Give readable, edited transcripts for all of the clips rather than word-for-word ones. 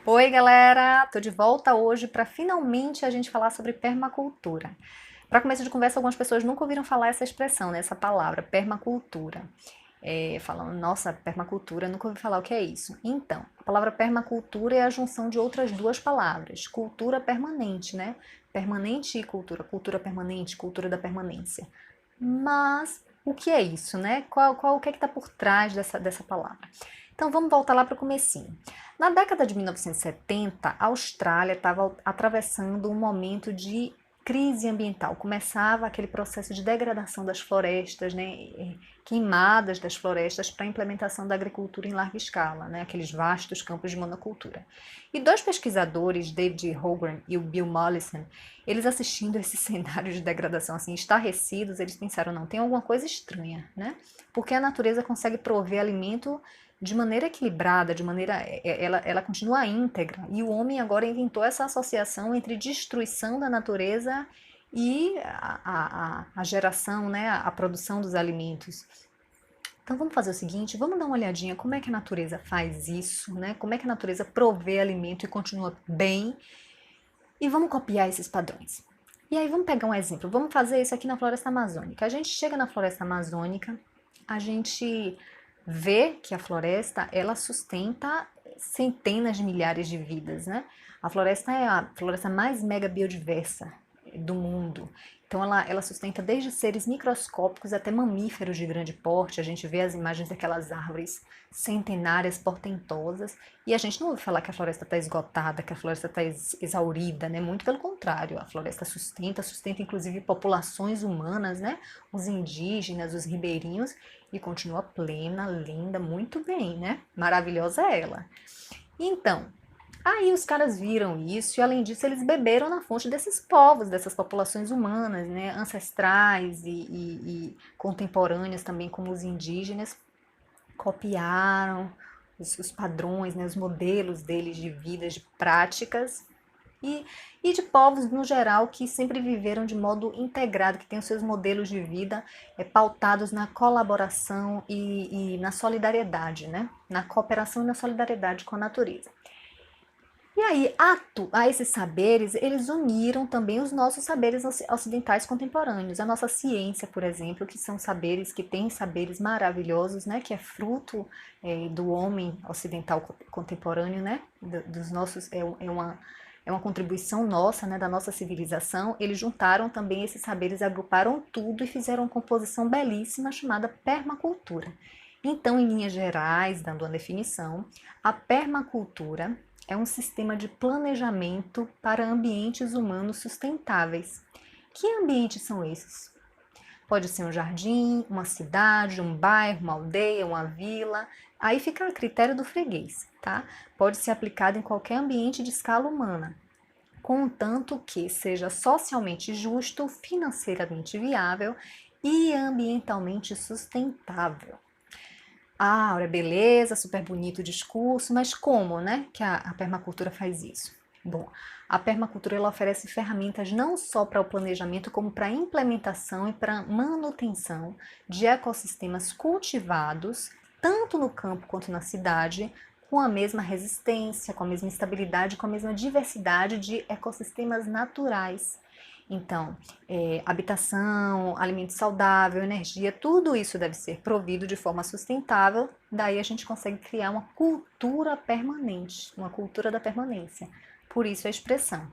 Oi, galera! Tô de volta hoje para finalmente a gente falar sobre permacultura. Para começo de conversa, algumas pessoas nunca ouviram falar essa expressão, né, essa palavra, permacultura. Falando, nossa, permacultura, nunca ouvi falar o que é isso. Então, a palavra permacultura é a junção de outras duas palavras, cultura permanente, né? Permanente e cultura, cultura permanente, cultura da permanência. Mas o que é isso, né? O que é que está por trás dessa palavra? Então vamos voltar lá para o comecinho. Na década de 1970, a Austrália estava atravessando um momento de crise ambiental. Começava aquele processo de degradação das florestas, né, queimadas das florestas para a implementação da agricultura em larga escala, né, aqueles vastos campos de monocultura. E dois pesquisadores, David Hogan e o Bill Mollison, eles assistindo esse cenário de degradação assim, estarrecidos, eles pensaram, não, tem alguma coisa estranha, né? Porque a natureza consegue prover alimento de maneira equilibrada, de maneira ela continua íntegra. E o homem agora inventou essa associação entre destruição da natureza e a geração, né, a produção dos alimentos. Então vamos fazer o seguinte, vamos dar uma olhadinha como é que a natureza faz isso, né? Como é que a natureza provê alimento e continua bem, e vamos copiar esses padrões. E aí vamos pegar um exemplo, vamos fazer isso aqui na floresta amazônica. A gente chega na floresta amazônica, a gente vê que a floresta ela sustenta centenas de milhares de vidas, né? A floresta é a floresta mais mega biodiversa do mundo. Então ela sustenta desde seres microscópicos até mamíferos de grande porte. A gente vê as imagens daquelas árvores centenárias, portentosas, e a gente não ouve falar que a floresta está esgotada, que a floresta está exaurida, né? Muito pelo contrário, a floresta sustenta inclusive populações humanas, né? Os indígenas, os ribeirinhos, e continua plena, linda, muito bem, né? Maravilhosa ela. Então, aí os caras viram isso e, além disso, eles beberam na fonte desses povos, dessas populações humanas, né, ancestrais e contemporâneas também, como os indígenas, copiaram os padrões, né, os modelos deles de vida, de práticas e, e de povos no geral que sempre viveram de modo integrado, que têm os seus modelos de vida pautados na colaboração e na solidariedade, né, na cooperação e na solidariedade com a natureza. E aí, a esses saberes, eles uniram também os nossos saberes ocidentais contemporâneos. A nossa ciência, por exemplo, que são saberes, que têm saberes maravilhosos, né? Que é fruto do homem ocidental contemporâneo, né? Dos nossos, é uma contribuição nossa, né? Da nossa civilização. Eles juntaram também esses saberes, agruparam tudo e fizeram uma composição belíssima chamada permacultura. Então, em linhas gerais, dando uma definição, a permacultura é um sistema de planejamento para ambientes humanos sustentáveis. Que ambientes são esses? Pode ser um jardim, uma cidade, um bairro, uma aldeia, uma vila. Aí fica a critério do freguês, tá? Pode ser aplicado em qualquer ambiente de escala humana, contanto que seja socialmente justo, financeiramente viável e ambientalmente sustentável. Ah, olha, beleza, super bonito o discurso, mas como, né, que a permacultura faz isso? Bom, a permacultura ela oferece ferramentas não só para o planejamento, como para a implementação e para a manutenção de ecossistemas cultivados, tanto no campo quanto na cidade, com a mesma resistência, com a mesma estabilidade, com a mesma diversidade de ecossistemas naturais. Então, habitação, alimento saudável, energia, tudo isso deve ser provido de forma sustentável. Daí a gente consegue criar uma cultura permanente, uma cultura da permanência. Por isso a expressão.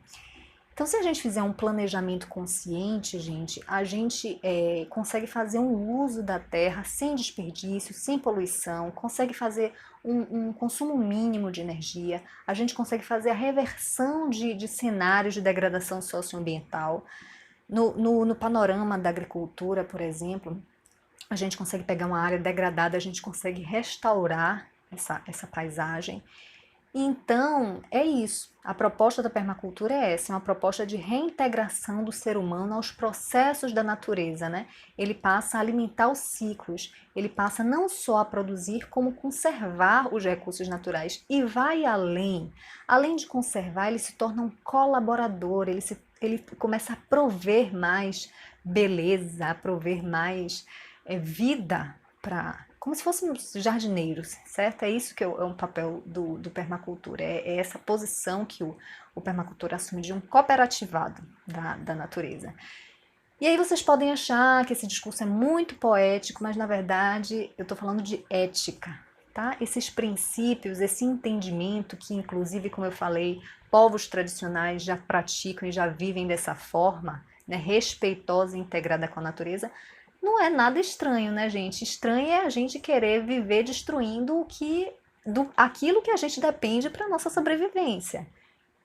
Então, se a gente fizer um planejamento consciente, gente, a gente consegue fazer um uso da terra sem desperdício, sem poluição, consegue fazer um consumo mínimo de energia, a gente consegue fazer a reversão de cenários de degradação socioambiental. No panorama da agricultura, por exemplo, a gente consegue pegar uma área degradada, a gente consegue restaurar essa paisagem. Então, é isso. A proposta da permacultura é essa, é uma proposta de reintegração do ser humano aos processos da natureza, né? Ele passa a alimentar os ciclos, ele passa não só a produzir, como conservar os recursos naturais e vai além. Além de conservar, ele se torna um colaborador, ele começa a prover mais beleza, a prover mais vida como se fôssemos jardineiros, certo? É isso que é um papel do permacultura, é essa posição que o permacultor assume de um cooperativado da natureza. E aí vocês podem achar que esse discurso é muito poético, mas na verdade eu estou falando de ética, tá? Esses princípios, esse entendimento que inclusive, como eu falei, povos tradicionais já praticam e já vivem dessa forma, né, respeitosa e integrada com a natureza, não é nada estranho, né, gente? Estranho é a gente querer viver destruindo aquilo que a gente depende para nossa sobrevivência.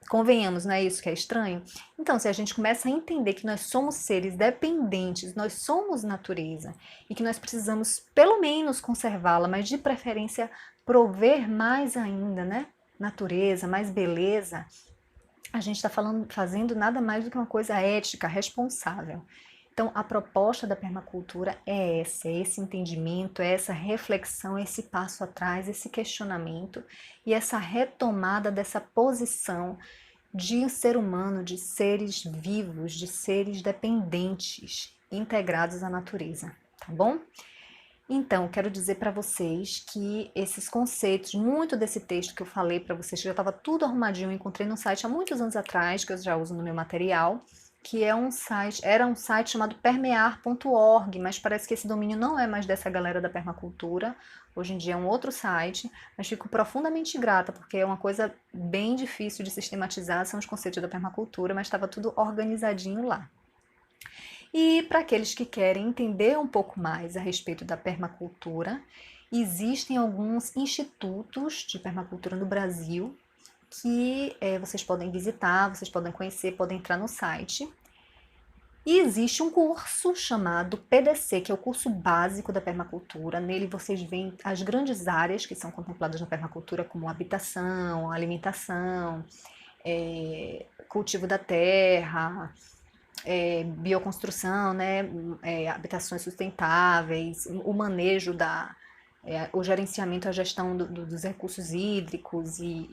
Convenhamos, não é isso que é estranho? Então, se a gente começa a entender que nós somos seres dependentes, nós somos natureza e que nós precisamos pelo menos conservá-la, mas de preferência prover mais ainda, né? Natureza, mais beleza, a gente está fazendo nada mais do que uma coisa ética, responsável. Então, a proposta da permacultura é essa, é esse entendimento, é essa reflexão, esse passo atrás, esse questionamento e essa retomada dessa posição de um ser humano, de seres vivos, de seres dependentes, integrados à natureza, tá bom? Então, quero dizer para vocês que esses conceitos, muito desse texto que eu falei para vocês, que já estava tudo arrumadinho, eu encontrei no site há muitos anos atrás, que eu já uso no meu material, que era um site chamado permear.org, mas parece que esse domínio não é mais dessa galera da permacultura. Hoje em dia é um outro site, mas fico profundamente grata, porque é uma coisa bem difícil de sistematizar, são os conceitos da permacultura, mas estava tudo organizadinho lá. E para aqueles que querem entender um pouco mais a respeito da permacultura, existem alguns institutos de permacultura no Brasil que vocês podem visitar, vocês podem conhecer, podem entrar no site. E existe um curso chamado PDC, que é o curso básico da permacultura. Nele vocês veem as grandes áreas que são contempladas na permacultura, como habitação, alimentação, cultivo da terra, bioconstrução, né, habitações sustentáveis, o manejo o gerenciamento, a gestão dos recursos hídricos e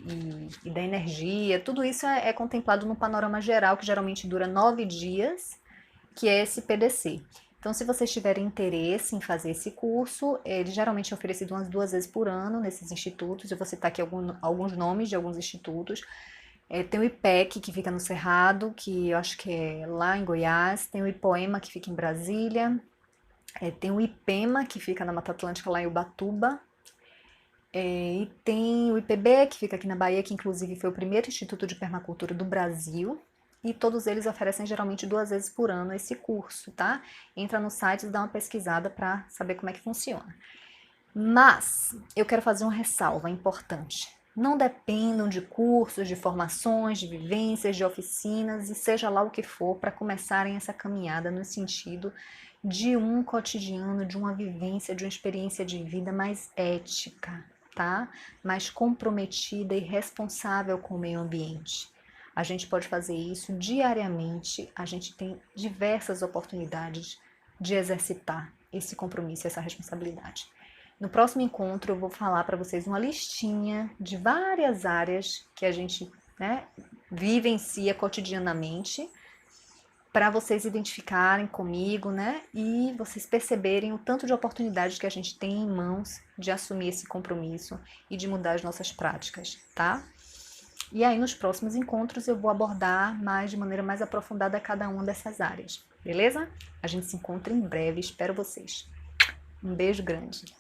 da energia, tudo isso é contemplado no panorama geral, que geralmente dura 9 dias, que é esse PDC. Então, se vocês tiverem interesse em fazer esse curso, ele geralmente é oferecido umas 2 vezes por ano nesses institutos. Eu vou citar aqui alguns nomes de alguns institutos. Tem o IPEC, que fica no Cerrado, que eu acho que é lá em Goiás. Tem o IPOEMA, que fica em Brasília. Tem o IPEMA, que fica na Mata Atlântica, lá em Ubatuba. E tem o IPB, que fica aqui na Bahia, que inclusive foi o primeiro instituto de permacultura do Brasil. E todos eles oferecem geralmente 2 vezes por ano esse curso, tá? Entra no site e dá uma pesquisada para saber como é que funciona. Mas eu quero fazer uma ressalva importante. Não dependam de cursos, de formações, de vivências, de oficinas e seja lá o que for para começarem essa caminhada no sentido de um cotidiano, de uma vivência, de uma experiência de vida mais ética, tá? Mais comprometida e responsável com o meio ambiente. A gente pode fazer isso diariamente, a gente tem diversas oportunidades de exercitar esse compromisso, essa responsabilidade. No próximo encontro eu vou falar para vocês uma listinha de várias áreas que a gente vivencia cotidianamente, para vocês identificarem comigo, né? E vocês perceberem o tanto de oportunidades que a gente tem em mãos de assumir esse compromisso e de mudar as nossas práticas, tá? E aí nos próximos encontros eu vou abordar de maneira mais aprofundada cada uma dessas áreas, beleza? A gente se encontra em breve, espero vocês. Um beijo grande.